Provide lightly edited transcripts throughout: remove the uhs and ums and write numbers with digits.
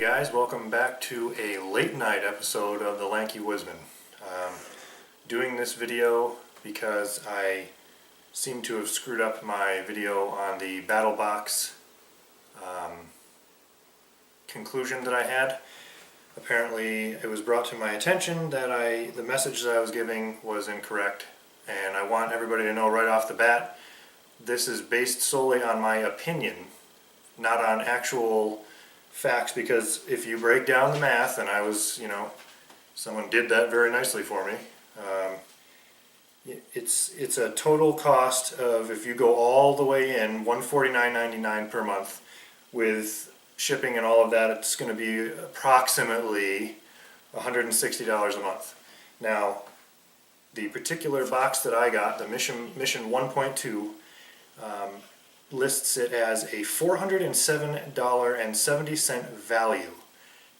guys, welcome back to a late night episode of the Lanky Woodsman. Doing this video because I seem to have screwed up my video on the Battlbox conclusion that I had. Apparently it was brought to my attention that the message that I was giving was incorrect, and I want everybody to know right off the bat, this is based solely on my opinion, not on actual facts, because if you break down the math, and I was, someone did that very nicely for me, it's a total cost of, if you go all the way in, $149.99 per month. With shipping and all of that, it's going to be approximately $160 a month. Now, the particular box that I got, the Mission 1.2, lists it as a $407.70 value.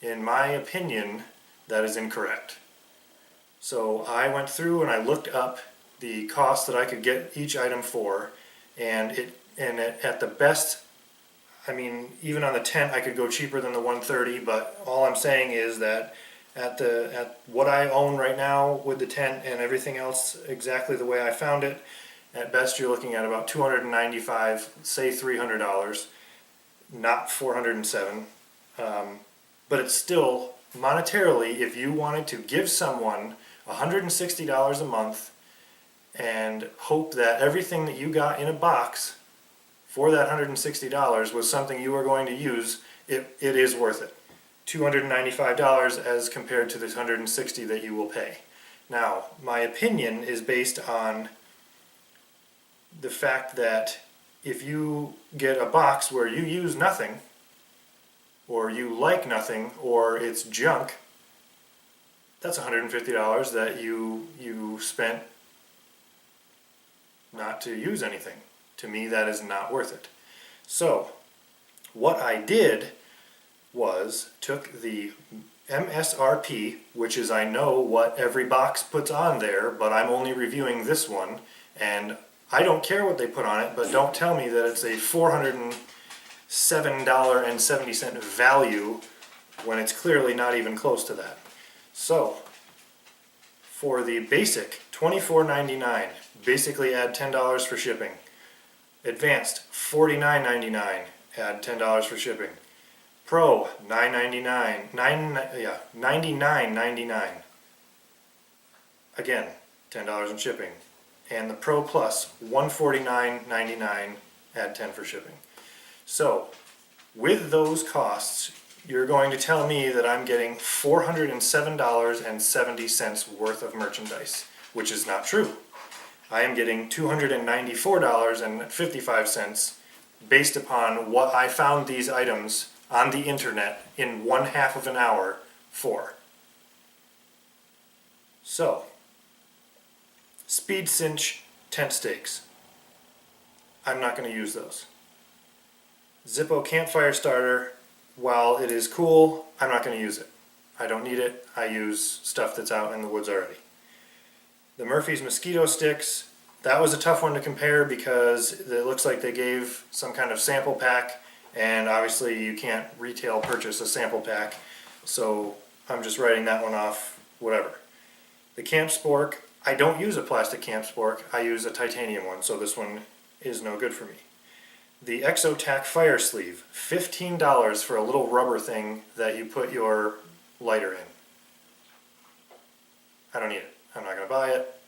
In my opinion, that is incorrect. So I went through and I looked up the cost that I could get each item for, and at the best, I mean, even on the tent I could go cheaper than the 130, but all I'm saying is that at what I own right now with the tent and everything else exactly the way I found it, at best you're looking at about $295, say $300, not $407. But it's still, monetarily, if you wanted to give someone $160 a month and hope that everything that you got in a box for that $160 was something you were going to use, it is worth it. $295 as compared to the $160 that you will pay. Now, my opinion is based on the fact that if you get a box where you use nothing, or you like nothing, or it's junk, that's $150 that you spent not to use anything. To me, that is not worth it. So, what I did was took the MSRP, which is, I know what every box puts on there, but I'm only reviewing this one, and I don't care what they put on it, but don't tell me that it's a $407.70 value when it's clearly not even close to that. So, for the basic, $24.99, basically add $10 for shipping. Advanced, $49.99, add $10 for shipping. Pro, $99.99. Again, $10 in shipping. And the Pro Plus, $149.99, add $10 for shipping. So, with those costs, you're going to tell me that I'm getting $407.70 worth of merchandise, which is not true. I am getting $294.55 based upon what I found these items on the internet in 1/2 of an hour for. So, Speed Cinch tent stakes. I'm not going to use those. Zippo campfire starter, while it is cool, I'm not going to use it. I don't need it. I use stuff that's out in the woods already. The Murphy's mosquito sticks, that was a tough one to compare because it looks like they gave some kind of sample pack, and obviously you can't retail purchase a sample pack, so I'm just writing that one off, whatever. The camp spork, I don't use a plastic camp spork, I use a titanium one, so this one is no good for me. The Exotac fire sleeve, $15 for a little rubber thing that you put your lighter in. I don't need it. I'm not going to buy it.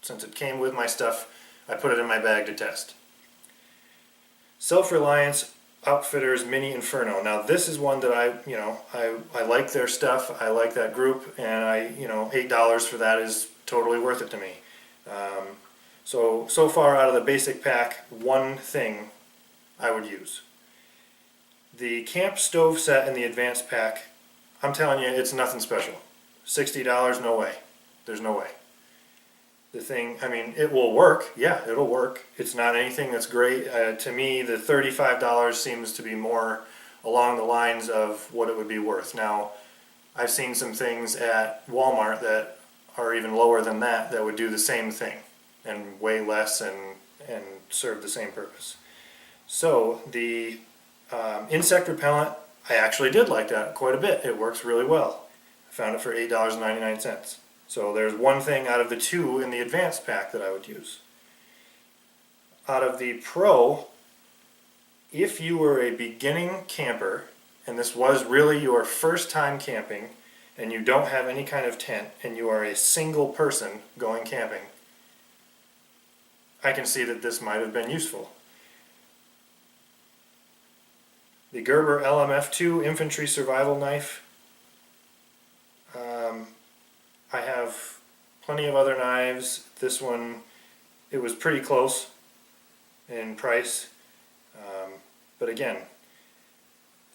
Since it came with my stuff, I put it in my bag to test. Self-Reliance Outfitters Mini Inferno. Now this is one that I like their stuff. I like that group, and $8 for that is totally worth it to me. So far out of the basic pack, one thing I would use. The camp stove set in the advanced pack, I'm telling you, it's nothing special. $60, no way. There's no way. The thing, I mean, it will work. Yeah, it'll work. It's not anything that's great. To me, the $35 seems to be more along the lines of what it would be worth. Now, I've seen some things at Walmart that are even lower than that would do the same thing and way less and serve the same purpose. So the insect repellent, I actually did like that quite a bit. It works really well. I found it for $8.99. So there's one thing out of the two in the advanced pack that I would use. Out of the Pro, if you were a beginning camper, and this was really your first time camping, and you don't have any kind of tent, and you are a single person going camping, I can see that this might have been useful. The Gerber LMF2 Infantry Survival Knife. I have plenty of other knives. This one, it was pretty close in price. But again,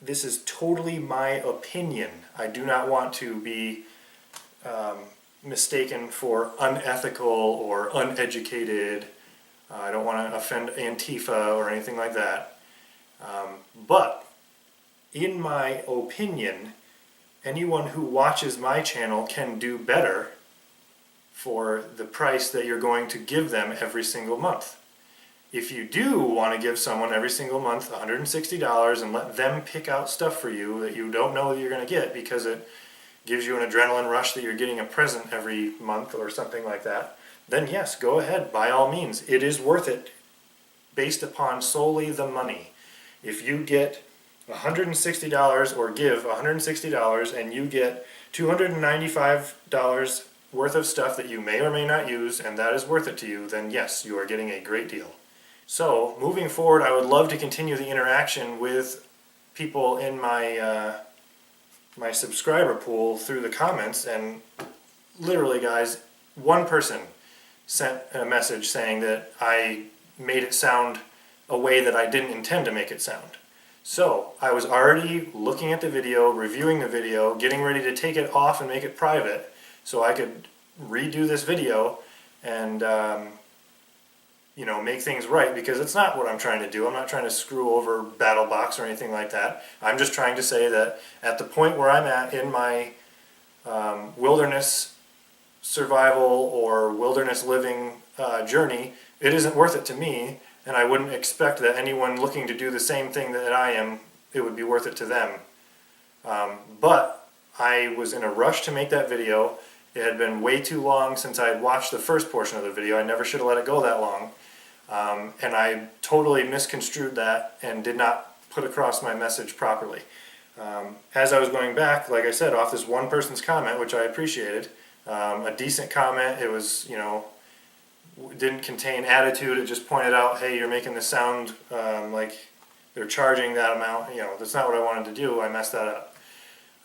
this is totally my opinion. I do not want to be mistaken for unethical or uneducated. I don't want to offend Antifa or anything like that. But in my opinion, anyone who watches my channel can do better for the price that you're going to give them every single month. If you do want to give someone every single month $160 and let them pick out stuff for you that you don't know that you're going to get because it gives you an adrenaline rush that you're getting a present every month or something like that, then yes, go ahead, by all means. It is worth it based upon solely the money. If you get $160 or give $160 and you get $295 worth of stuff that you may or may not use and that is worth it to you, then yes, you are getting a great deal. So moving forward, I would love to continue the interaction with people in my my subscriber pool through the comments, and literally guys, one person sent a message saying that I made it sound a way that I didn't intend to make it sound. So I was already looking at the video, reviewing the video, getting ready to take it off and make it private so I could redo this video and you know, make things right, because it's not what I'm trying to do. I'm not trying to screw over Battlebox or anything like that. I'm just trying to say that at the point where I'm at in my wilderness survival or wilderness living journey, it isn't worth it to me, and I wouldn't expect that anyone looking to do the same thing that I am, it would be worth it to them. But I was in a rush to make that video. It had been way too long since I had watched the first portion of the video. I never should have let it go that long. And I totally misconstrued that and did not put across my message properly. As I was going back, like I said, off this one person's comment, which I appreciated, a decent comment. It was, you know, didn't contain attitude. It just pointed out, hey, you're making this sound like they're charging that amount. You know, that's not what I wanted to do. I messed that up.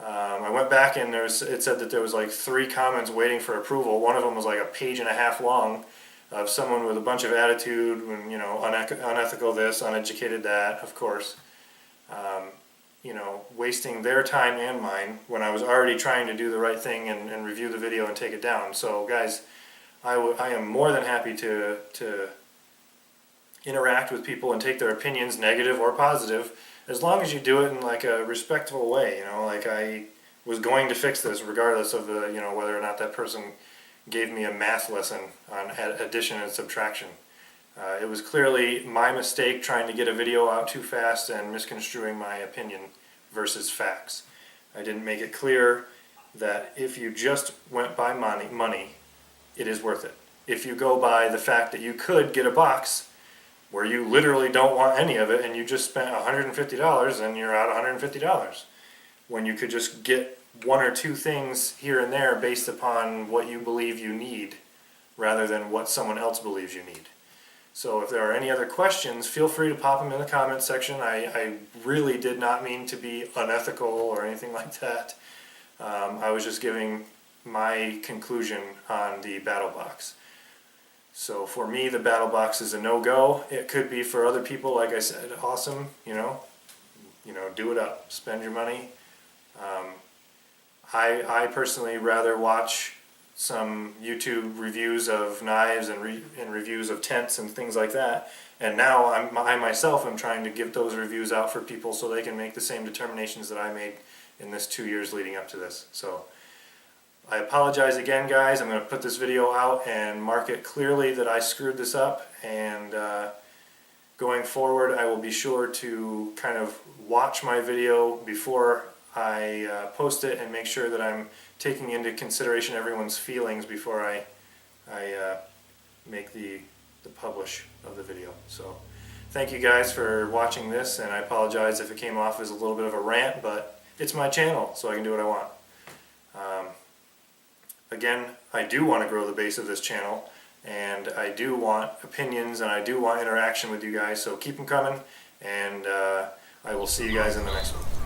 I went back and it said that there was like 3 comments waiting for approval. One of them was like a page and a half long of someone with a bunch of attitude and, you know, unethical this, uneducated that, of course. You know, wasting their time and mine when I was already trying to do the right thing and review the video and take it down. So guys, I am more than happy to interact with people and take their opinions, negative or positive, as long as you do it in like a respectful way. You know, like I was going to fix this regardless of the, you know, whether or not that person gave me a math lesson on addition and subtraction. It was clearly my mistake trying to get a video out too fast and misconstruing my opinion versus facts. I didn't make it clear that if you just went by money, it is worth it. If you go by the fact that you could get a box where you literally don't want any of it and you just spent $150, then you're out $150. When you could just get 1 or 2 things here and there based upon what you believe you need rather than what someone else believes you need. So if there are any other questions, feel free to pop them in the comments section. I really did not mean to be unethical or anything like that. I was just giving my conclusion on the Battlebox. So for me, the Battlebox is a no-go. It could be for other people, like I said, awesome, you know, do it up, spend your money. I personally rather watch some YouTube reviews of knives and reviews of tents and things like that. And now I myself am trying to give those reviews out for people so they can make the same determinations that I made in this 2 years leading up to this. So I apologize again, guys. I'm going to put this video out and mark it clearly that I screwed this up, and going forward, I will be sure to kind of watch my video before I post it and make sure that I'm taking into consideration everyone's feelings before I make the publish of the video. So thank you guys for watching this, and I apologize if it came off as a little bit of a rant, but it's my channel, so I can do what I want. Again, I do want to grow the base of this channel, and I do want opinions, and I do want interaction with you guys, so keep them coming, and I will see you guys in the next one.